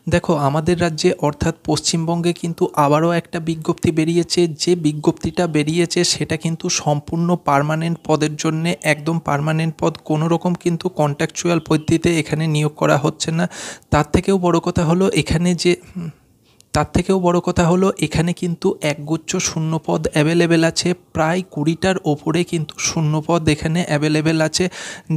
দেখো আমাদের রাজ্যে অর্থাৎ পশ্চিমবঙ্গে কিন্তু আবারও একটা বিজ্ঞপ্তি বেরিয়েছে। যে বিজ্ঞপ্তিটা বেরিয়েছে সেটা কিন্তু সম্পূর্ণ পার্মানেন্ট পদের জন্যে, একদম পার্মানেন্ট পদ, কোনো রকম কিন্তু কন্ট্রাকচুয়াল পদ্ধতিতে এখানে নিয়োগ করা হচ্ছে না। তার থেকেও বড় কথা হলো এখানে কিন্তু একগুচ্ছ শূন্যপদ অ্যাভেলেবেল আছে। প্রায় 20টার ওপরে কিন্তু শূন্যপদ এখানে অ্যাভেলেবেল আছে,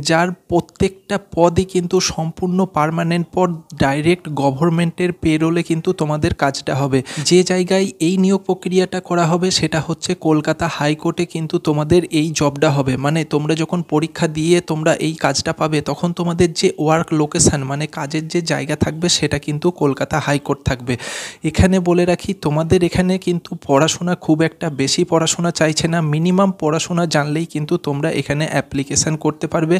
যার প্রত্যেকটা পদই কিন্তু সম্পূর্ণ পার্মানেন্ট পদ। ডাইরেক্ট গভর্নমেন্টের পেরোলে কিন্তু তোমাদের কাজটা হবে। যে জায়গায় এই নিয়োগ প্রক্রিয়াটা করা হবে সেটা হচ্ছে কলকাতা হাইকোর্টে কিন্তু তোমাদের এই জবটা হবে। মানে তোমরা যখন পরীক্ষা দিয়ে তোমরা এই কাজটা পাবে, তখন তোমাদের যে ওয়ার্ক লোকেশান মানে কাজের যে জায়গা থাকবে সেটা কিন্তু কলকাতা হাইকোর্ট থাকবে। এখানে বলে রাখি, তোমাদের এখানে কিন্তু পড়াশোনা খুব একটা বেশি পড়াশোনা চাইছে না। মিনিমাম পড়াশোনা জানলেই কিন্তু তোমরা এখানে অ্যাপ্লিকেশান করতে পারবে।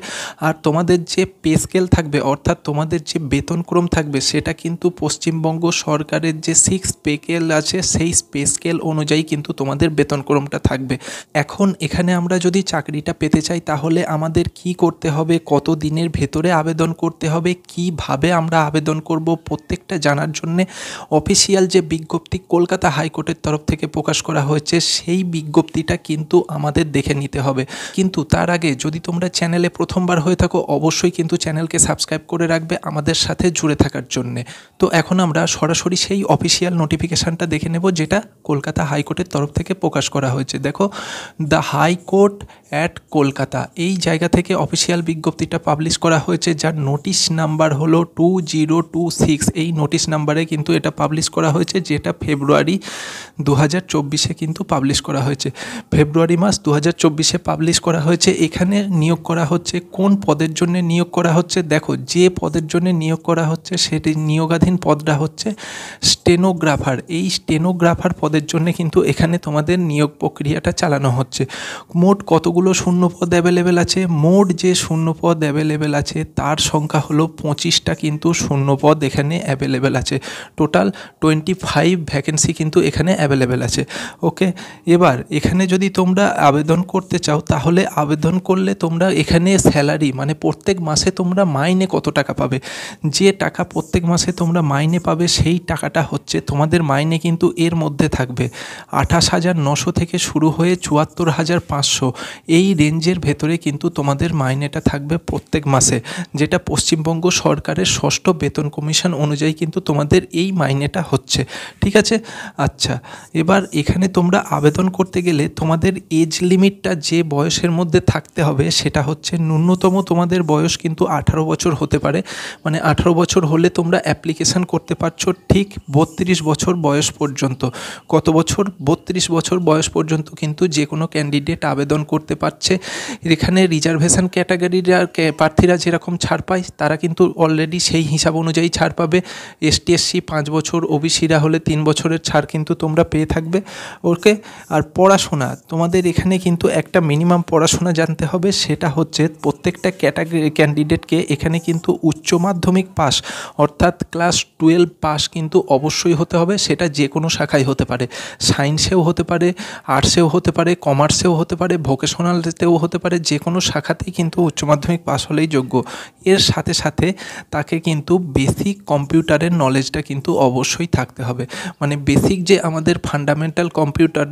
আর তোমাদের যে পে স্কেল থাকবে, অর্থাৎ তোমাদের যে বেতনক্রম থাকবে, সেটা কিন্তু পশ্চিমবঙ্গ সরকারের যে 6 পে স্কেল আছে সেই পে স্কেল অনুযায়ী কিন্তু তোমাদের বেতনক্রমটা থাকবে। এখন এখানে আমরা যদি চাকরিটা পেতে চাই তাহলে আমাদের কি করতে হবে, কত দিনের ভেতরে আবেদন করতে হবে, কিভাবে আমরা আবেদন করব, প্রত্যেকটা জানার জন্যে অফিসিয়াল যে বিজ্ঞপ্তি কলকাতা হাইকোর্টের তরফ থেকে প্রকাশ করা হয়েছে সেই বিজ্ঞপ্তিটা কিন্তু আমাদের দেখে নিতে হবে। কিন্তু তার আগে যদি তোমরা চ্যানেলে প্রথমবার হয়ে থাকো, অবশ্যই কিন্তু চ্যানেলকে সাবস্ক্রাইব করে রাখবে আমাদের সাথে জুড়ে থাকার জন্যে। তো এখন আমরা সরাসরি সেই অফিসিয়াল নোটিফিকেশানটা দেখে নেব, যেটা কলকাতা হাইকোর্টের তরফ থেকে প্রকাশ করা হয়েছে। দেখো, দ্য হাইকোর্ট অ্যাট কলকাতা, এই জায়গা থেকে অফিসিয়াল বিজ্ঞপ্তিটা পাবলিশ করা হয়েছে, যার নোটিশ নাম্বার হলো 2026। এই নোটিশ নাম্বারে কিন্তু এটা পাবলিশ করা হয়েছে, যেটা ফেব্রুয়ারি 2024 কিন্তু পাবলিশ করা হয়েছে। ফেব্রুয়ারি মাস 2024 পাবলিশ করা হয়েছে। এখানে নিয়োগ করা হচ্ছে কোন পদের জন্য নিয়োগ করা হচ্ছে। দেখো, যে পদের জন্য নিয়োগ করা হচ্ছে সেটি নিয়োগাধীন পদটা হচ্ছে স্টেনোগ্রাফার। এই স্টেনোগ্রাফার পদের জন্য কিন্তু এখানে তোমাদের নিয়োগ প্রক্রিয়াটা চালানো হচ্ছে। মোট কতগুলো শূন্যপদ অ্যাভেলেবেল আছে? মোট যে শূন্যপদ অ্যাভেলেবেল আছে তার সংখ্যা হলো 25টা কিন্তু শূন্যপদ এখানে অ্যাভেলেবেল আছে। টোটাল 25 ভ্যাকেন্সি কিন্তু এখানে অ্যাভেলেবেল আছে। ওকে, এবার এখানে যদি তোমরা আবেদন করতে চাও তাহলে আবেদন করলে তোমরা এখানে স্যালারি মানে প্রত্যেক মাসে তোমরা মাইনে কত টাকা পাবে, যে টাকা প্রত্যেক মাসে তোমরা মাইনে পাবে সেই টাকাটা হচ্ছে তোমাদের মাইনে কিন্তু এর মধ্যে থাকবে 28,900 থেকে শুরু হয়ে 74,500। এই রেঞ্জের ভেতরে কিন্তু তোমাদের মাইনেটা থাকবে প্রত্যেক মাসে, যেটা পশ্চিমবঙ্গ সরকারের 6ষ্ঠ বেতন কমিশন অনুযায়ী কিন্তু তোমাদের এই মাইনেটা হচ্ছে। ঠিক আছে, আচ্ছা, এবার এখানে তোমরা আবেদন করতে গেলে তোমাদের এজ লিমিটটা যে বয়সের মধ্যে থাকতে হবে সেটা হচ্ছে ন্যূনতম তোমাদের বয়স কিন্তু 18 বছর হতে পারে। মানে 18 বছর হলে তোমরা অ্যাপ্লিকেশান করতে পারছো ঠিক 32 বছর বয়স পর্যন্ত। কত বছর? 32 বছর বয়স পর্যন্ত কিন্তু যে কোনো ক্যান্ডিডেট আবেদন করতে পারছে। এখানে রিজার্ভেশন ক্যাটাগরির প্রার্থীরা যেরকম ছাড় পায় তারা কিন্তু অলরেডি সেই হিসাব অনুযায়ী ছাড় পাবে। এসটি এসসি 5 বছর, ওবিসিরা হলে 3 বছরের ছাড় কিন্তু তোমরা পেয়ে থাকবে। ওকে, আর পড়াশোনা তোমাদের এখানে কিন্তু একটা মিনিমাম পড়াশোনা জানতে হবে, সেটা হচ্ছে প্রত্যেকটা ক্যাটাগরি ক্যান্ডিডেটকে এখানে কিন্তু উচ্চ মাধ্যমিক পাস অর্থাৎ ক্লাস 12 পাস কিন্তু অবশ্যই হতে হবে। সেটা যে কোনো শাখায় হতে পারে, সায়েন্সেও হতে পারে, আর্টসেও হতে পারে, কমার্সেও হতে পারে, ভোকেশনালতেও হতে পারে, যে কোনো শাখাতেই কিন্তু উচ্চ মাধ্যমিক পাস হলেই যোগ্য। এর সাথে সাথে তাকে কিন্তু বেসিক কম্পিউটারের নলেজটা কিন্তু অবশ্যই থাকতে হবে। মানে বেসিক যে আমাদের ফান্ডামেন্টাল কম্পিউটার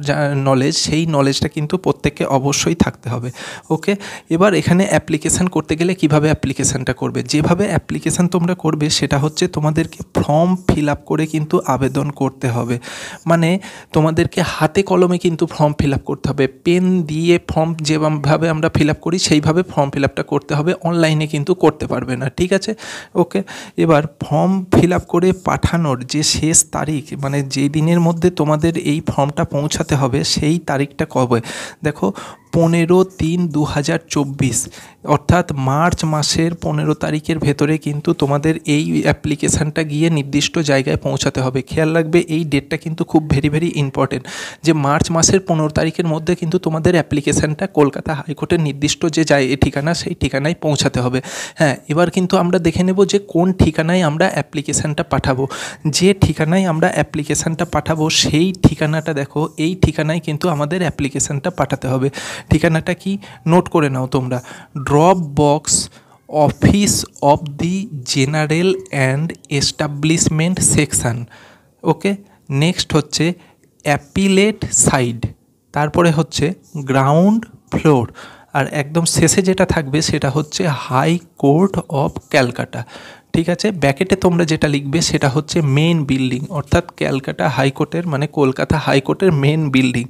নলেজ, সেই নলেজটা কিন্তু প্রত্যেককে অবশ্যই থাকতে হবে। ওকে, এবার এখানে অ্যাপ্লিকেশান করতে গেলে কিভাবে অ্যাপ্লিকেশানটা করবে, যেভাবে অ্যাপ্লিকেশান তোমরা করবে সেটা হচ্ছে তোমাদেরকে ফর্ম ফিল আপ করে কিন্তু আবেদন করতে হবে। মানে তোমাদেরকে হাতে কলমে কিন্তু ফর্ম ফিল আপ করতে হবে। পেন দিয়ে ফর্ম যেভাবে আমরা ফিল আপ করি সেইভাবে ফর্ম ফিল আপটা করতে হবে, অনলাইনে কিন্তু করতে পারবে না। ঠিক আছে, ওকে, এবার ফর্ম ফিল আপ করে পাঠানোর যে শেষ তারিখ, মানে যেই দিনের মধ্যে তোমাদের এই ফর্মটা পৌঁছাতে হবে সেই তারিখটা কবে? দেখো, 15/3/2024 অর্থাৎ মার্চ মাসের 15 তারিখের ভেতরে কিন্তু তোমাদের এই অ্যাপ্লিকেশানটা গিয়ে নির্দিষ্ট জায়গায় পৌঁছাতে হবে। খেয়াল রাখবে এই ডেটটা কিন্তু খুব ভেরি ইম্পর্টেন্ট, যে মার্চ মাসের 15 তারিখের মধ্যে কিন্তু তোমাদের অ্যাপ্লিকেশানটা কলকাতা হাইকোর্টের নির্দিষ্ট যে ঠিকানা সেই ঠিকানায় পৌঁছাতে হবে। হ্যাঁ, এবার কিন্তু আমরা দেখে নেব যে কোন ঠিকানায় আমরা অ্যাপ্লিকেশানটা পাঠাবো। যে ঠিকানায় আমরা অ্যাপ্লিকেশানটা পাঠাবো সেই ঠিকানাটা দেখো, এই ঠিকানায় কিন্তু আমাদের অ্যাপ্লিকেশানটা পাঠাতে হবে। ঠিকানাটা কি নোট করে নাও তোমরা, drop box office of the general and establishment section. Okay, next হচ্ছে অ্যাপিলেট সাইড, তারপরে হচ্ছে গ্রাউন্ড ফ্লোর, আর একদম শেষে যেটা থাকবে সেটা হচ্ছে হাই কোর্ট অফ ক্যালকাটা। ঠিক আছে, ব্যাকেটে তোমরা যেটা লিখবে সেটা হচ্ছে মেন বিল্ডিং, অর্থাৎ ক্যালকাটা হাইকোর্টের মানে কলকাতা হাইকোর্টের মেন বিল্ডিং।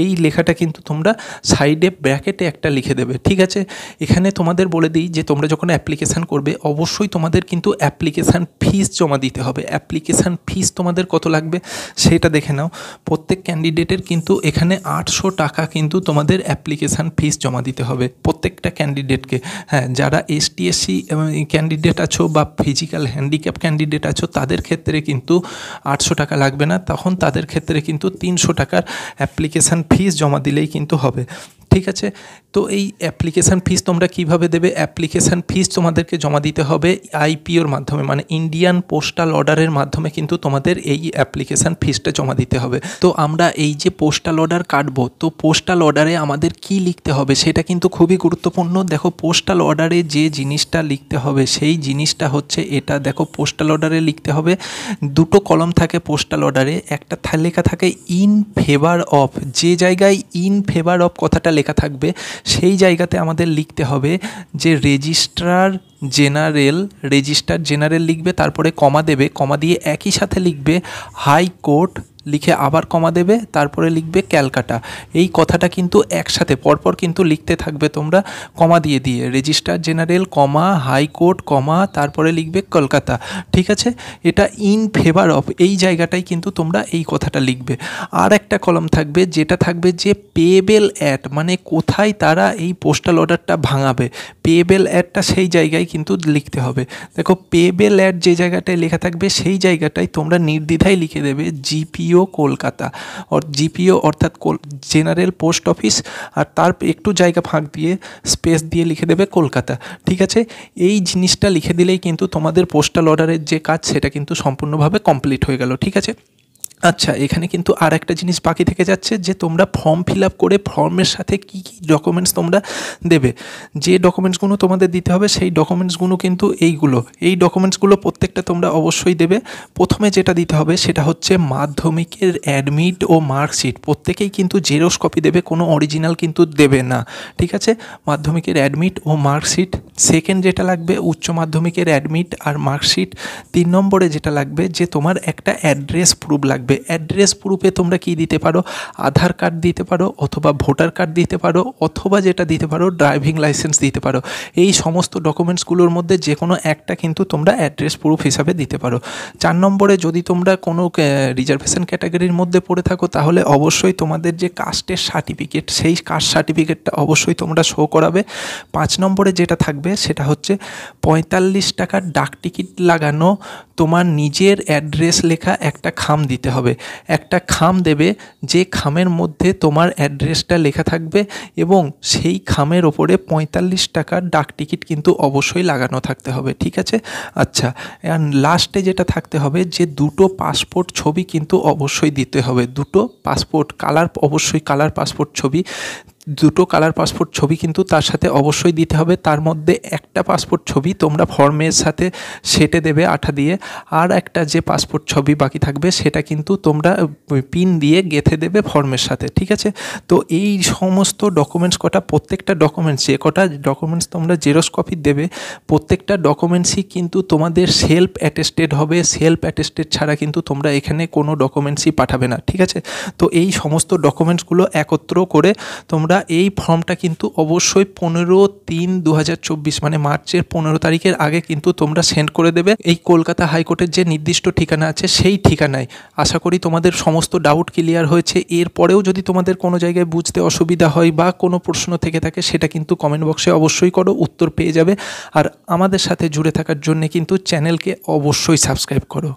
এই লেখাটা কিন্তু তোমরা সাইডে ব্র্যাকেটে একটা লিখে দেবে। ঠিক আছে, এখানে তোমাদের বলে দিই যে তোমরা যখন অ্যাপ্লিকেশান করবে অবশ্যই তোমাদের কিন্তু অ্যাপ্লিকেশান ফিস জমা দিতে হবে। অ্যাপ্লিকেশান ফিস তোমাদের কত লাগবে সেটা দেখে নাও। প্রত্যেক ক্যান্ডিডেটের কিন্তু এখানে 800 টাকা কিন্তু তোমাদের অ্যাপ্লিকেশান ফিস জমা দিতে হবে প্রত্যেকটা ক্যান্ডিডেটকে। হ্যাঁ, যারা ST SC ক্যান্ডিডেট আছো বা ফিজিক্যাল হ্যান্ডিক্যাপ ক্যান্ডিডেট আছো তাদের ক্ষেত্রে কিন্তু 800 টাকা লাগবে না, তখন তাদের ক্ষেত্রে কিন্তু 300 টাকার অ্যাপ্লিকেশান ফিস জমা দিলেই কিন্তু হবে। ঠিক আছে, তো এই অ্যাপ্লিকেশান ফিস তোমরা কিভাবে দেবে? অ্যাপ্লিকেশান ফিস তোমাদেরকে জমা দিতে হবে IPOর মাধ্যমে, মানে ইন্ডিয়ান পোস্টাল অর্ডারের মাধ্যমে কিন্তু তোমাদের এই অ্যাপ্লিকেশান ফিসটা জমা দিতে হবে। তো আমরা এই যে পোস্টাল অর্ডার কাটবো, তো পোস্টাল অর্ডারে আমাদের কি লিখতে হবে সেটা কিন্তু খুবই গুরুত্বপূর্ণ। দেখো, পোস্টাল অর্ডারে যে জিনিসটা লিখতে হবে সেই জিনিসটা হচ্ছে এটা। দেখো, পোস্টাল অর্ডারে লিখতে হবে, দুটো কলম থাকে পোস্টাল অর্ডারে, একটা লেখা থাকে ইন ফেভার অফ। যে জায়গায় ইন ফেভার অফ কথাটা লেখা থাকবে সেই জায়গাতে আমাদের লিখতে হবে যে রেজিস্ট্রার জেনারেল লিখবে, তারপরে কমা দেবে, কমা দিয়ে একই সাথে লিখবে হাইকোর্ট, লিখে আবার কমা দেবে, তারপরে লিখবে ক্যালকাটা। এই কথাটা কিন্তু একসাথে পরপর কিন্তু লিখতে থাকবে তোমরা, কমা দিয়ে দিয়ে রেজিস্ট্রার জেনারেল কমা হাইকোর্ট কমা তারপরে লিখবে কলকাতা। ঠিক আছে, এটা ইন ফেভার অফ এই জায়গাটাই কিন্তু তোমরা এই কথাটা লিখবে। আর একটা কলম থাকবে যেটা থাকবে যে পেয়েবেল অ্যাট, মানে কোথায় তারা এই পোস্টাল অর্ডারটা ভাঙাবে, পেয়েবেল অ্যাটটা সেই জায়গায় কিন্তু লিখতে হবে। দেখো, পেয়েবেল অ্যাট যে জায়গাটায় লেখা থাকবে সেই জায়গাটায় তোমরা নির্দ্বিধায় লিখে দেবে GPO কলকাতা, GPO অর্থাৎ জেনারেল পোস্ট অফিস, আর তার একটু জায়গা ফাঁক দিয়ে স্পেস দিয়ে লিখে দেবে কলকাতা। ঠিক আছে, এই জিনিসটা লিখে দিলেই কিন্তু তোমাদের পোস্টাল অর্ডারের যে কাজ সেটা কিন্তু সম্পূর্ণভাবে কমপ্লিট হয়ে গেল। ঠিক আছে, আচ্ছা, এখানে কিন্তু আর একটা জিনিস বাকি থেকে যাচ্ছে যে তোমরা ফর্ম ফিল আপ করে ফর্মের সাথে কী কী ডকুমেন্টস তোমরা দেবে। যে ডকুমেন্টসগুলো তোমাদের দিতে হবে সেই ডকুমেন্টসগুলো কিন্তু এই ডকুমেন্টসগুলো প্রত্যেকটা তোমরা অবশ্যই দেবে। প্রথমে যেটা দিতে হবে সেটা হচ্ছে মাধ্যমিকের অ্যাডমিট ও মার্কশিট, প্রত্যেকেই কিন্তু জেরক্স কপি দেবে, কোনো অরিজিনাল কিন্তু দেবে না। ঠিক আছে, মাধ্যমিকের অ্যাডমিট ও মার্কশিট। সেকেন্ড যেটা লাগবে উচ্চ মাধ্যমিকের অ্যাডমিট আর মার্কশিট। 3 নম্বরে যেটা লাগবে যে তোমার একটা অ্যাড্রেস প্রুফ লাগবে। অ্যাড্রেস প্রুফে তোমরা কি দিতে পারো? আধার কার্ড দিতে পারো, অথবা ভোটার কার্ড দিতে পারো, অথবা যেটা দিতে পারো ড্রাইভিং লাইসেন্স দিতে পারো। এই সমস্ত ডকুমেন্টসগুলোর মধ্যে যে কোনো একটা কিন্তু তোমরা অ্যাড্রেস প্রুফ হিসাবে দিতে পারো। 4 নম্বরে যদি তোমরা কোনো রিজার্ভেশন ক্যাটাগরির মধ্যে পড়ে থাকো তাহলে অবশ্যই তোমাদের যে কাস্টের সার্টিফিকেট সেই কাস্ট সার্টিফিকেটটা অবশ্যই তোমরা শো করাবে। 5 নম্বরে যেটা থাকবে সেটা হচ্ছে 45 টাকার ডাক টিকিট লাগানো তোমার নিজের অ্যাড্রেস লেখা একটা খাম দিতে হবে। একটা খাম দেবে, যে খামের মধ্যে তোমার অ্যাড্রেসটা লেখা থাকবে এবং সেই খামের ওপরে 45 টাকার ডাক টিকিট কিন্তু অবশ্যই লাগানো থাকতে হবে। ঠিক আছে, আচ্ছা, আর লাস্টে যেটা থাকতে হবে যে দুটো পাসপোর্ট ছবি কিন্তু অবশ্যই দিতে হবে। দুটো পাসপোর্ট অবশ্যই কালার পাসপোর্ট ছবি, দুটো কালার পাসপোর্ট ছবি কিন্তু তার সাথে অবশ্যই দিতে হবে। তার মধ্যে একটা পাসপোর্ট ছবি তোমরা ফর্মের সাথে সেটে দেবে আঠা দিয়ে, আর একটা যে পাসপোর্ট ছবি বাকি থাকবে সেটা কিন্তু তোমরা পিন দিয়ে গেঁথে দেবে ফর্মের সাথে। ঠিক আছে, তো এই সমস্ত ডকুমেন্টস প্রত্যেকটা ডকুমেন্টস যে কটা ডকুমেন্টস তোমরা জেরক্স কপি দেবে প্রত্যেকটা ডকুমেন্টসই কিন্তু তোমাদের সেলফ অ্যাটেস্টেড হবে। সেলফ অ্যাটেস্টেড ছাড়া কিন্তু তোমরা এখানে কোনো ডকুমেন্টসই পাঠাবে না। ঠিক আছে, তো এই সমস্ত ডকুমেন্টসগুলো একত্র করে তোমরা এই ফর্মটা কিন্তু অবশ্যই 15/3/2024 মানে মার্চের 15 তারিখের আগে কিন্তু তোমরা সেন্ড করে দেবে এই কলকাতা হাইকোর্টের যে নির্দিষ্ট ঠিকানা আছে সেই ঠিকানায়। আশা করি তোমাদের সমস্ত ডাউট ক্লিয়ার হয়েছে। এরপরেও যদি তোমাদের কোনো জায়গায় বুঝতে অসুবিধা হয় বা কোনো প্রশ্ন থেকে থাকে সেটা কিন্তু কমেন্ট বক্সে অবশ্যই করো, উত্তর পেয়ে যাবে। আর আমাদের সাথে জুড়ে থাকার জন্য কিন্তু চ্যানেলকে অবশ্যই সাবস্ক্রাইব করো।